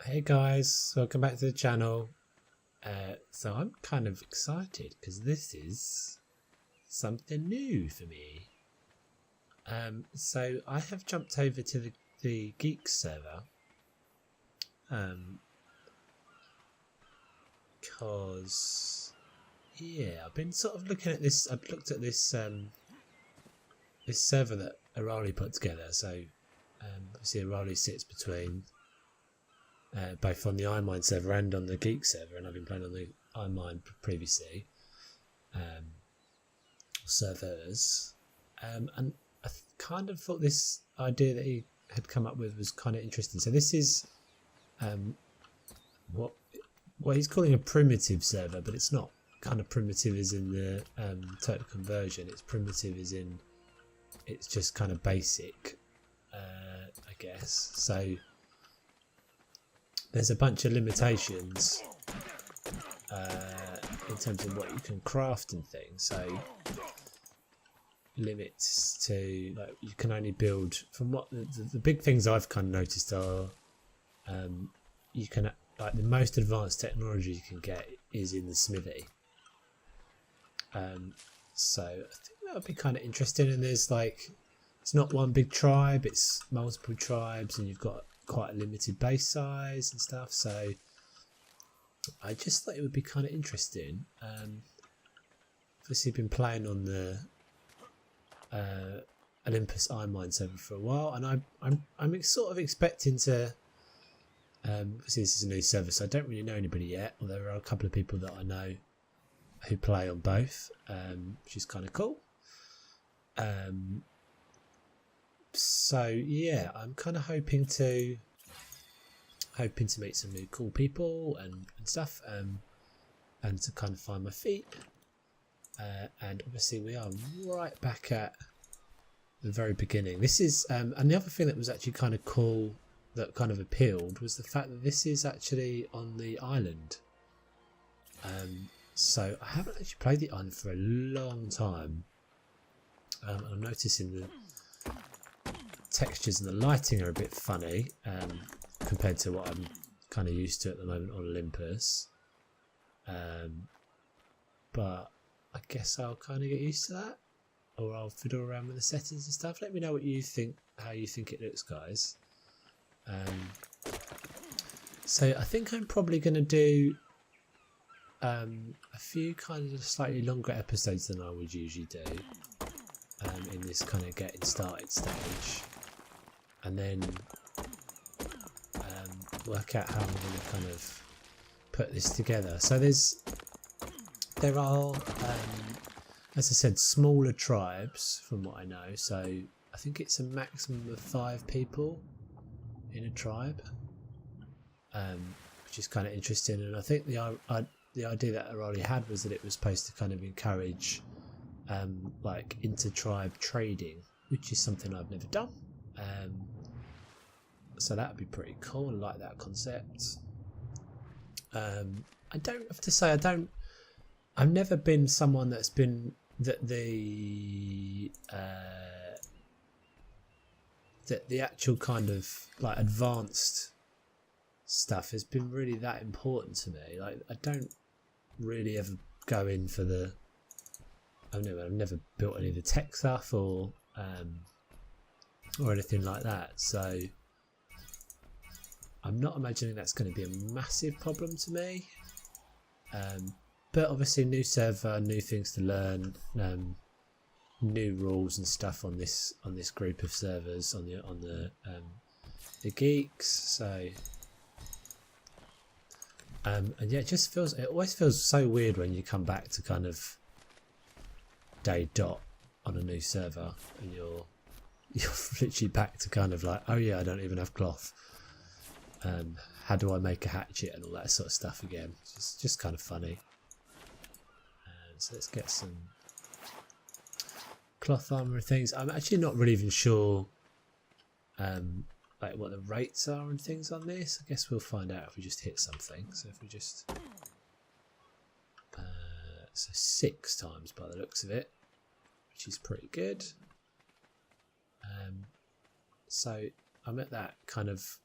Hey guys, welcome back to the channel. So I'm kind of excited because this is something new for me. So I have jumped over to the Geeks server because I've been sort of looking at this. I've looked at this this server that Arali put together. So obviously Arali sits between both on the Ironmine server and on the Geeks server, and I've been playing on the Ironmine previously servers, and I kind of thought this idea that he had come up with was kind of interesting. So this is what he's calling a primitive server, but it's not kind of primitive as in the total conversion. It's primitive as in it's just kind of basic, I guess. So there's a bunch of limitations in terms of what you can craft and things. So limits to, like, you can only build from what the big things I've kind of noticed are you can, like, the most advanced technology you can get is in the smithy. So I think that would be kind of interesting. And there's like, it's not one big tribe, it's multiple tribes, and you've got quite a limited base size and stuff. So I just thought it would be kind of interesting. Obviously been playing on the Olympus Ironmine server for a while, and I'm sort of expecting to obviously this is a new server, so I don't really know anybody yet, although there are a couple of people that I know who play on both, which is kind of cool. So yeah, I'm kind of hoping to meet some new cool people and stuff, and to kind of find my feet. And obviously we are right back at the very beginning. This is and the other thing that was actually kind of cool, that kind of appealed, was the fact that this is actually on the island. So I haven't actually played the island for a long time. I'm noticing the textures and the lighting are a bit funny compared to what I'm kind of used to at the moment on Olympus. But I guess I'll kind of get used to that, or I'll fiddle around with the settings and stuff. Let me know what you think, how you think it looks, guys. So I think I'm probably going to do a few kind of slightly longer episodes than I would usually do in this kind of getting started stage, and then work out how I'm going to kind of put this together. So there are as I said, smaller tribes from what I know. So I think it's a maximum of 5 people in a tribe, which is kind of interesting. And I think the idea that Arali had was that it was supposed to kind of encourage like inter-tribe trading, which is something I've never done. So that would be pretty cool. I like that concept. I don't have to say I've never been someone that's been that the actual kind of like advanced stuff has been really that important to me. Like, I don't really ever go in for the I've never built any of the tech stuff or anything like that, so I'm not imagining that's going to be a massive problem to me. But obviously, new server, new things to learn, new rules and stuff on this group of servers on the Geeks. So and yeah, it always feels so weird when you come back to kind of day dot on a new server and you're literally back to kind of like, oh yeah, I don't even have cloth. How do I make a hatchet and all that sort of stuff again? It's just kind of funny. So let's get some cloth armor and things. I'm actually not really even sure like what the rates are and things on this. I guess we'll find out if we just hit something. So if we just so 6 times by the looks of it, which is pretty good. So I'm at that kind of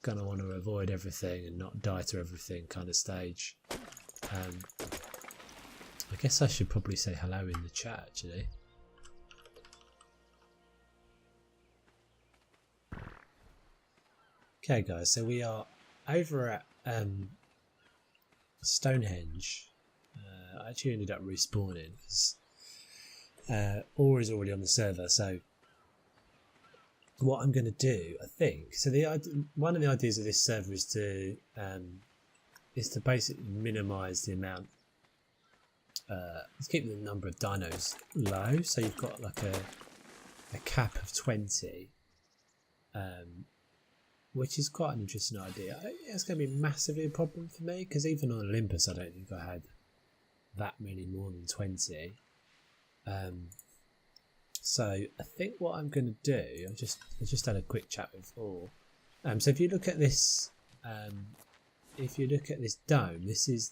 going to want to avoid everything and not die to everything kind of stage. I guess I should probably say hello in the chat actually. Okay guys, so we are over at Stonehenge. I actually ended up respawning because Ore is already on the server, so what I'm going to do, I think, so one of the ideas of this server is to basically minimise the amount, let's keep the number of dinos low, so you've got like a cap of 20, which is quite an interesting idea. I don't think it's going to be massively a problem for me, because even on Olympus I don't think I had that many more than 20. So I think what I'm going to do, I just had a quick chat with Ore. So if you look at this, dome, this is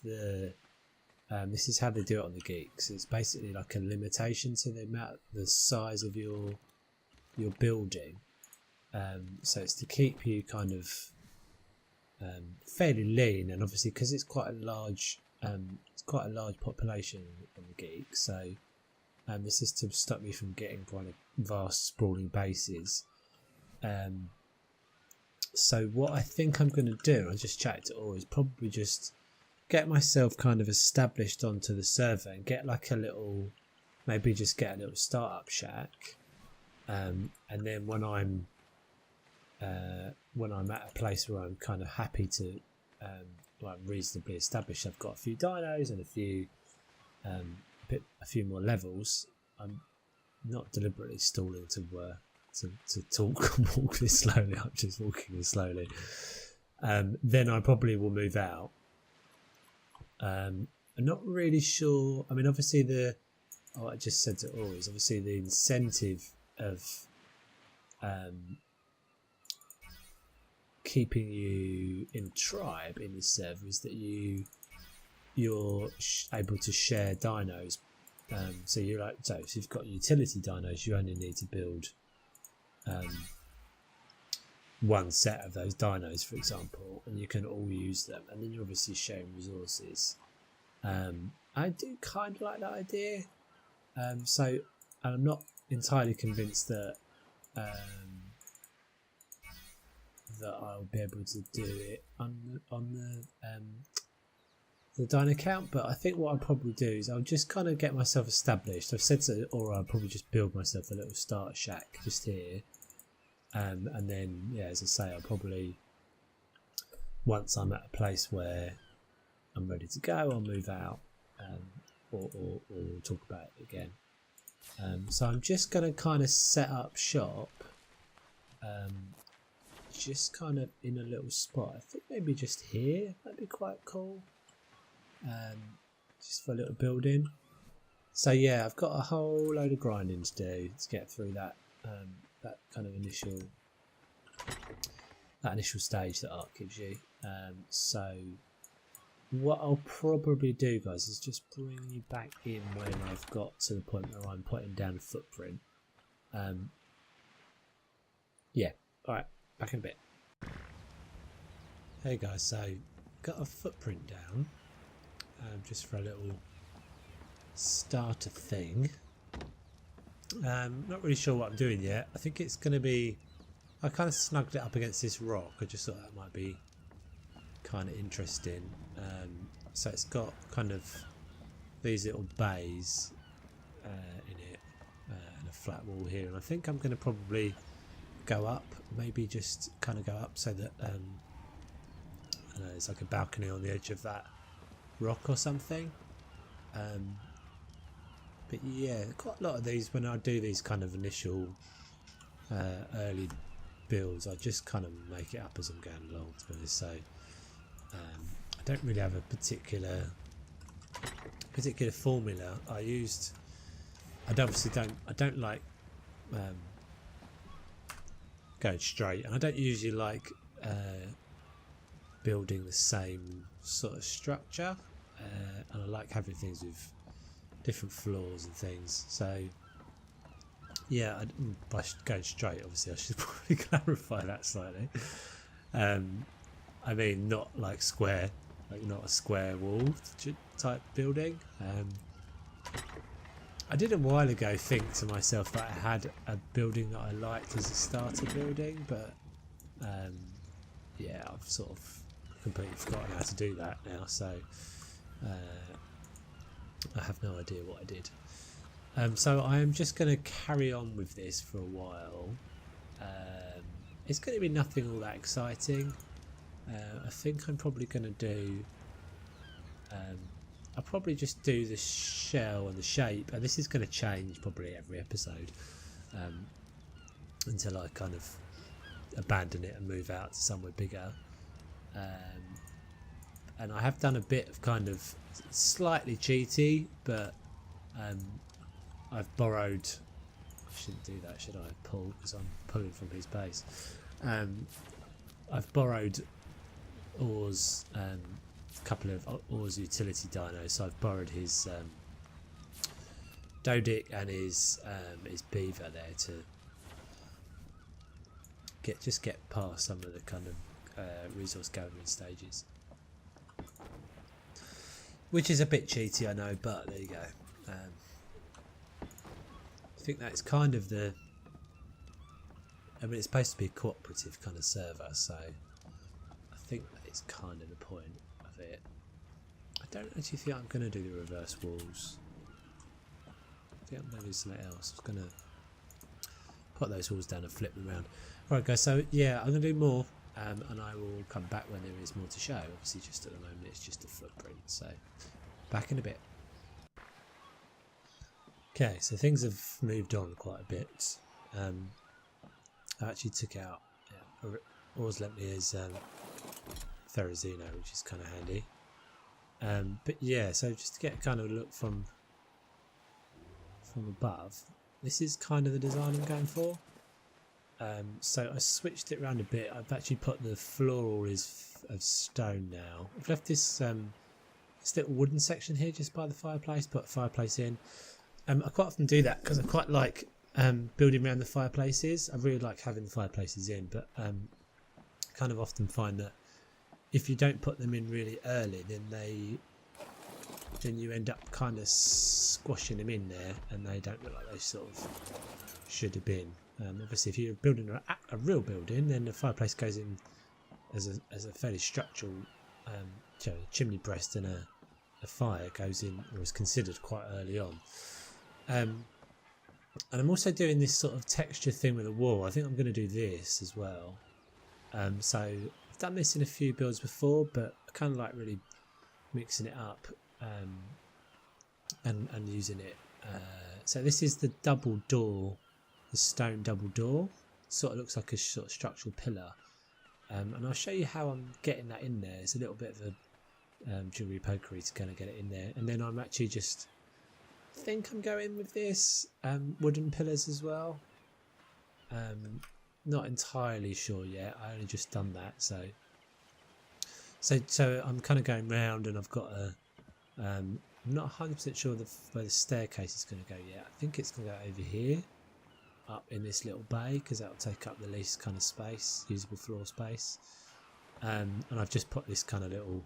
how they do it on the Geeks. It's basically like a limitation to the size of your building. So it's to keep you kind of fairly lean, and obviously because it's quite a large population on the Geeks, so this is to stop me from getting kind of vast sprawling bases. So what I think I'm going to do, I just chatted to Ore, is probably just get myself kind of established onto the server and get like a little, maybe just get a little startup shack, and then when I'm at a place where I'm kind of happy to, well, I'm reasonably established, I've got a few dinos and a few more levels. I'm not deliberately stalling to talk and walk this slowly. I'm just walking this slowly. Then I probably will move out. I'm not really sure. I mean, obviously what I just said to Ore is obviously the incentive of keeping you in tribe in this server is that you're able to share dinos. So if you've got utility dinos, you only need to build one set of those dinos, for example, and you can all use them, and then you're obviously sharing resources. I do kind of like that idea. So I'm not entirely convinced that I'll be able to do it on the dino count, but I think what I'll probably do is I'll just kind of get myself established. I've said to, or I'll probably just build myself a little starter shack just here, and then, yeah, as I say, I'll probably, once I'm at a place where I'm ready to go, I'll move out, or talk about it again. So I'm just going to kind of set up shop, just kind of in a little spot. I think maybe just here, that'd be quite cool. Just for a little building. So yeah, I've got a whole load of grinding to do to get through that kind of initial stage that Ark gives you. So what I'll probably do, guys, is just bring you back in when I've got to the point where I'm putting down a footprint. Yeah, alright, back in a bit. Hey guys, so got a footprint down. Just for a little starter thing. Not really sure what I'm doing yet. I think it's going to be, I kind of snugged it up against this rock. I just thought that might be kind of interesting. So it's got kind of these little bays in it, and a flat wall here, and I think I'm going to probably go up, maybe just kind of go up so that I don't know, there's like a balcony on the edge of that rock or something. But yeah, quite a lot of these, when I do these kind of initial early builds, I just kind of make it up as I'm going along, to be honest. So I don't really have a particular formula. I don't like going straight, and I don't usually like building the same sort of structure, and I like having things with different floors and things. So yeah, by going straight, obviously I should probably clarify that slightly. I mean, not like square, like not a square wall type building. I did a while ago think to myself that I had a building that I liked as a starter building, but yeah, I've sort of completely forgotten how to do that now, so I have no idea what I did. So I am just going to carry on with this for a while. It's going to be nothing all that exciting. I think I'm probably going to do I'll probably just do the shell and the shape, and this is going to change probably every episode until I kind of abandon it and move out to somewhere bigger. And I have done a bit of kind of slightly cheaty, but I've borrowed. I shouldn't do that, should I? Pull, because I'm pulling from his base. I've borrowed Or's couple of Or's utility dinos, so I've borrowed his Dodic and his beaver there to get past some of the kind of resource gathering stages, which is a bit cheaty, I know, but there you go. I think that's kind of the. I mean, it's supposed to be a cooperative kind of server, so I think that is kind of the point of it. I don't actually think I'm going to do the reverse walls. I think I'm going to do something else. I'm going to put those walls down and flip them around. Alright guys, so yeah, I'm going to do more and I will come back when there is more to show. Obviously just at the moment it's just a footprint, so back in a bit. Okay, so things have moved on quite a bit. I actually took out, Or's lent me his Ferrazino, which is kind of handy. But yeah, so just to get kind of a look from above, this is kind of the design I'm going for. So I switched it around a bit. I've actually put the floor all is of stone now. I've left this little wooden section here just by the fireplace, put a fireplace in. I quite often do that because I quite like building around the fireplaces. I really like having the fireplaces in, but kind of often find that if you don't put them in really early, then you end up kind of squashing them in there, and they don't look like they sort of should have been. Obviously, if you're building a real building, then the fireplace goes in as a fairly structural chimney breast, and a fire goes in or is considered quite early on. And I'm also doing this sort of texture thing with the wall. I think I'm going to do this as well. So I've done this in a few builds before, but I kind of like really mixing it up and using it. So this is the double door, the stone double door. Sort of looks like a sort of structural pillar. And I'll show you how I'm getting that in there. It's a little bit of a jewellery pokery to kind of get it in there. And then I'm actually just think I'm going with this wooden pillars as well. Not entirely sure yet. I only just done that, so I'm kind of going round, and I've got I'm not 100% sure where the staircase is going to go yet. I think it's going to go over here, up in this little bay, because that'll take up the least kind of space, usable floor space. And I've just put this kind of little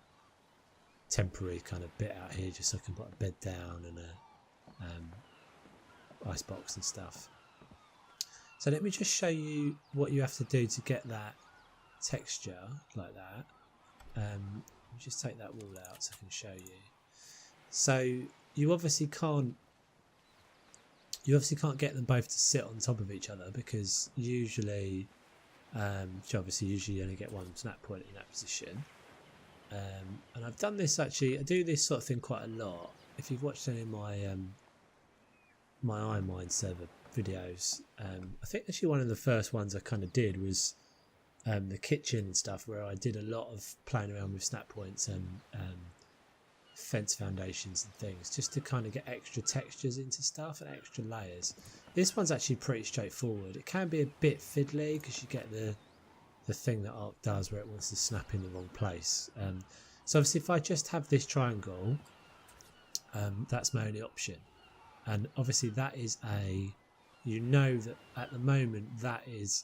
temporary kind of bit out here, just so I can put a bed down and a icebox and stuff. So let me just show you what you have to do to get that texture like that. Let me just take that wall out so I can show you. So you obviously can't get them both to sit on top of each other, because usually you only get one snap point in that position. And I've done this actually. I do this sort of thing quite a lot. If you've watched any of my Ironmine server videos, I think actually one of the first ones I kind of did was the kitchen and stuff, where I did a lot of playing around with snap points and fence foundations and things, just to kind of get extra textures into stuff and extra layers. This one's actually pretty straightforward. It can be a bit fiddly because you get the thing that Ark does where it wants to snap in the wrong place. So obviously if I just have this triangle, that's my only option. And obviously that is that at the moment that is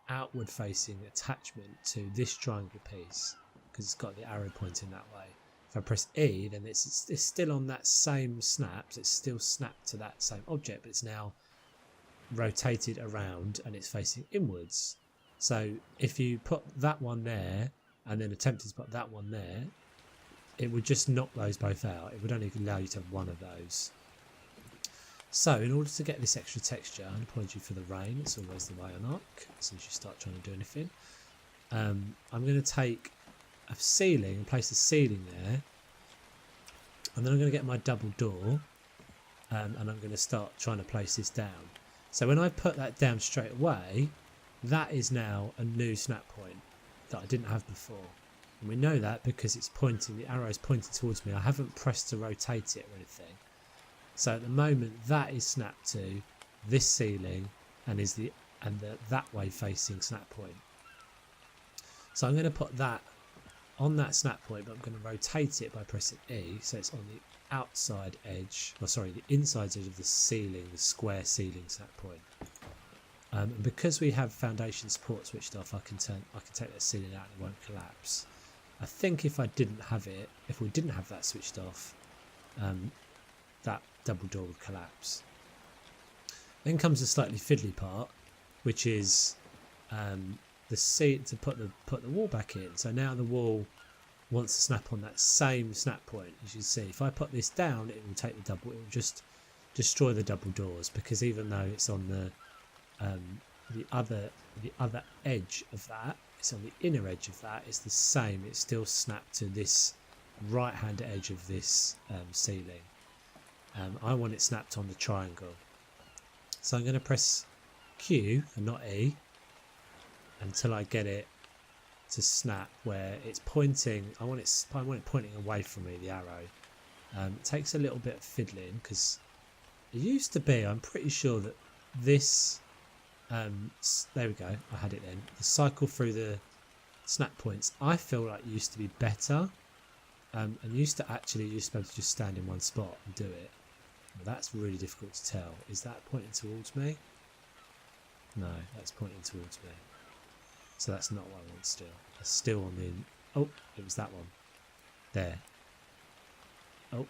outward facing attachment to this triangle piece because it's got the arrow pointing that way. If I press E, then it's still on that same snap, so it's still snapped to that same object, but it's now rotated around and it's facing inwards. So if you put that one there and then attempted to put that one there, it would just knock those both out. It would only allow you to have one of those. So in order to get this extra texture, and apology for the rain, it's always the way on Ark as soon as you start trying to do anything, I'm going to take a ceiling and place a ceiling there, and then I'm going to get my double door, and I'm going to start trying to place this down. So when I put that down straight away, that is now a new snap point that I didn't have before, and we know that because it's pointing, the arrow is pointing towards me. I haven't pressed to rotate it or anything. So at the moment that is snapped to this ceiling and is the that way facing snap point. So I'm going to put that on that snap point, but I'm going to rotate it by pressing E, so it's on the outside edge, or sorry, the inside edge of the ceiling, the square ceiling snap point. And because we have foundation support switched off, I can take that ceiling out and it won't collapse. I think if we didn't have that switched off, that double door would collapse. Then comes the slightly fiddly part, which is the seat to put the wall back in. So now the wall wants to snap on that same snap point. As you see, if I put this down, it will take the double. It will just destroy the double doors, because even though it's on the other edge of that, it's on the inner edge of that, it's the same. It's still snapped to this right hand edge of this ceiling. I want it snapped on the triangle, so I'm going to press Q and not E until I get it to snap where it's pointing. I want it pointing away from me, the arrow. It takes a little bit of fiddling, because it used to be, I'm pretty sure that this there we go, I had it then, the cycle through the snap points, I feel like used to be better, and used to be able to just stand in one spot and do it. Well, that's really difficult to tell. Is that pointing towards me? No, that's pointing towards me. So that's not what I want still. It's still on the... Oh, it was that one. There. Oh.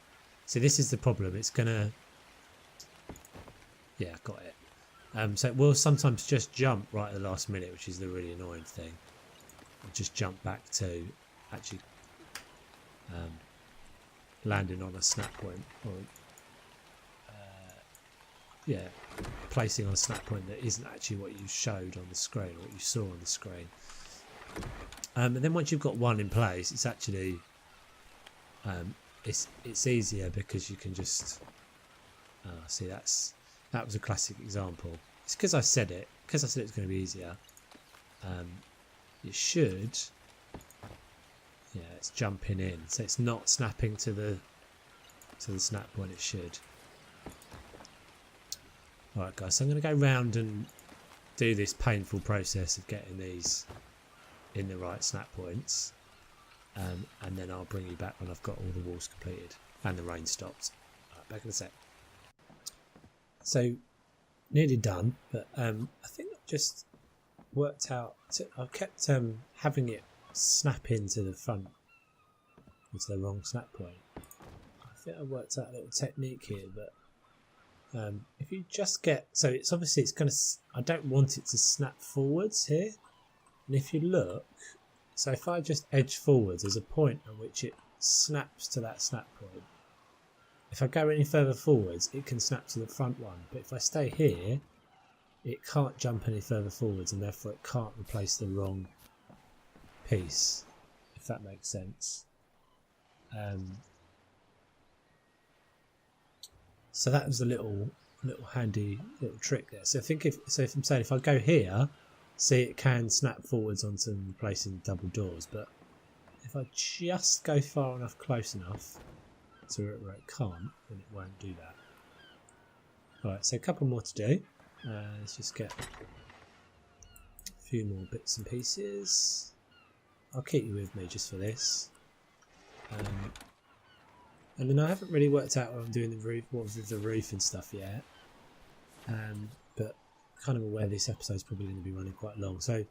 See, this is the problem. It's going to... Yeah, got it. So it will sometimes just jump right at the last minute, which is the really annoying thing. It'll just jump back to actually landing on a snap point. Or, yeah, placing on a snap point that isn't actually what you showed on the screen, or what you saw on the screen. And then once you've got one in place, it's actually it's easier, because you can just see, that was a classic example. It's because I said it was going to be easier. It should, yeah, it's jumping in, so it's not snapping to the snap point. It should. Alright guys, so I'm going to go round and do this painful process of getting these in the right snap points, and then I'll bring you back when I've got all the walls completed and the rain stopped. Alright, back in a sec. So, nearly done, but I think I've just worked out, I've kept having it snap into the front, into the wrong snap point. I think I worked out a little technique here, but if you just get, so it's obviously it's going to, I don't want it to snap forwards here, and if you look, so if I just edge forwards, there's a point at which it snaps to that snap point. If I go any further forwards, it can snap to the front one, but if I stay here, it can't jump any further forwards, and therefore it can't replace the wrong piece, if that makes sense. So that was a little handy little trick there. So I think if I'm saying, if I go here, see, it can snap forwards onto replacing double doors, but if I just go far enough, close enough to where it can't, then it won't do that. Alright, so a couple more to do. Let's just get a few more bits and pieces. I'll keep you with me just for this. And then I haven't really worked out what I'm doing the roof, what with the roof and stuff yet. But kind of aware this episode's probably going to be running quite long. So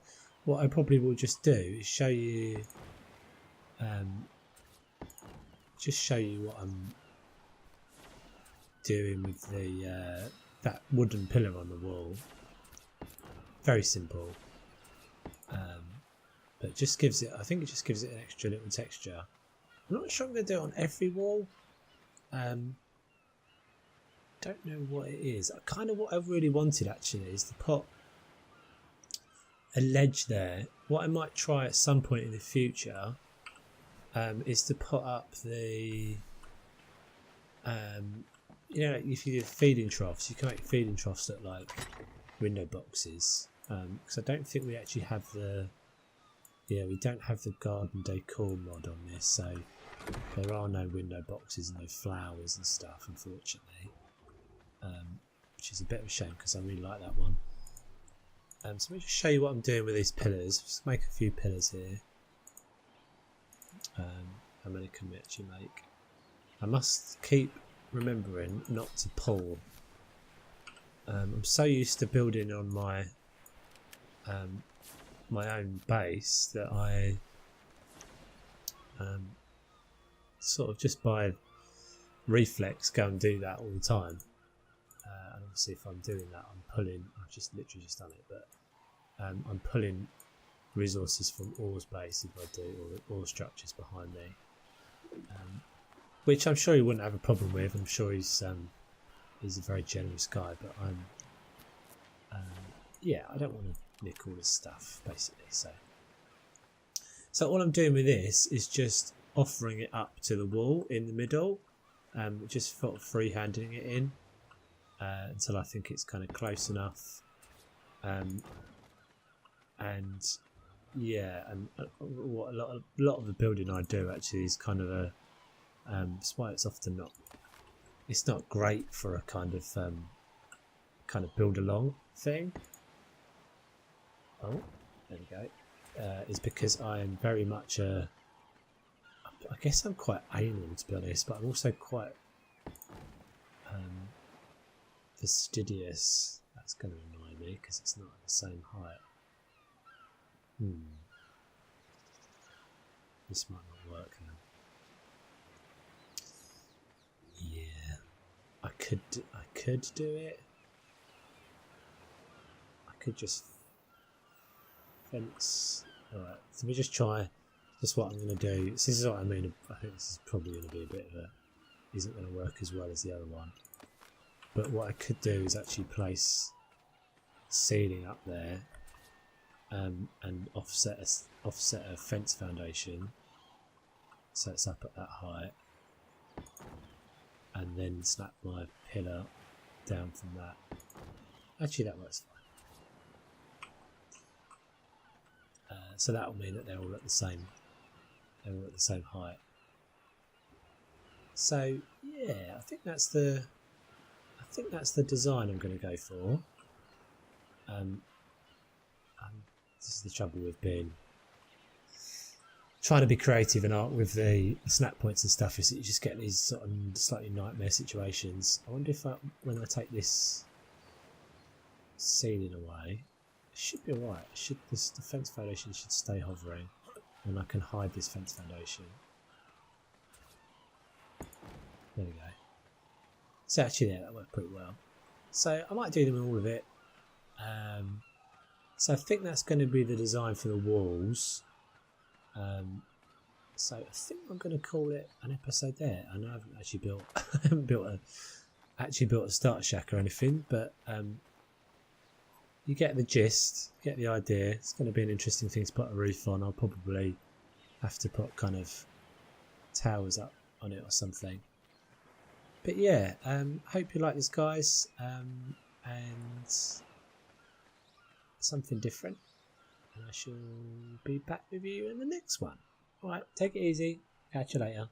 what I probably will just do is show you, what I'm doing with the that wooden pillar on the wall. Very simple, but just gives it. I think it just gives it an extra little texture. I'm not sure I'm going to do it on every wall. Don't know what it is. Kind of what I really wanted actually is to put a ledge there. What I might try at some point in the future is to put up the you know, if you do feeding troughs, you can make feeding troughs look like window boxes. Because I don't think we actually have the we don't have the garden decor mod on this, so there are no window boxes and no flowers and stuff, unfortunately. Which is a bit of a shame because I really like that one. So let me just show you what I'm doing with these pillars. Just make a few pillars here. How many can we actually make? I must keep remembering not to pull. I'm so used to building on my my own base that I sort of just by reflex go and do that all the time. And obviously if I'm doing that I'm pulling, I've just literally just done it, but I'm pulling resources from Or's base if I do, or Ore structures behind me, which I'm sure he wouldn't have a problem with. I'm sure he's a very generous guy, but yeah, I don't want to nick all his stuff basically. So all I'm doing with this is just offering it up to the wall in the middle, just sort of freehanding it in until I think it's kind of close enough, and yeah, and what a lot of the building I do actually is kind of a that's why it's often not, it's not great for a kind of build along thing. Oh, there we go. Is because I am very much I guess I'm quite anal, to be honest, but I'm also quite fastidious. That's going to annoy me because it's not at the same height. This might not work now. Yeah, I could do it. I could just fence. Alright, so we just try. Just what I'm going to do. This is what I mean. I think this is probably going to be a bit of a, isn't going to work as well as the other one. But what I could do is actually place ceiling up there, and offset a fence foundation, so it's up at that height, and then snap my pillar down from that. Actually, that works fine. So that will mean that they're all at the same. They're all at the same height. So yeah, I think that's the design I'm going to go for. This is the trouble with trying to be creative in art with the snap points and stuff, is that you just get these sort of slightly nightmare situations. I wonder if when I take this ceiling away, it should be alright. The fence foundation should stay hovering, and I can hide this fence foundation. There we go. So actually, yeah, that worked pretty well. So I might do them in all of it. So I think that's going to be the design for the walls. So I think I'm going to call it an episode there. I know I haven't actually built a starter shack or anything, but you get the gist, get the idea. It's going to be an interesting thing to put a roof on. I'll probably have to put kind of towers up on it or something. But yeah, hope you like this, guys, and something different. And I shall be back with you in the next one. Alright, take it easy. Catch you later.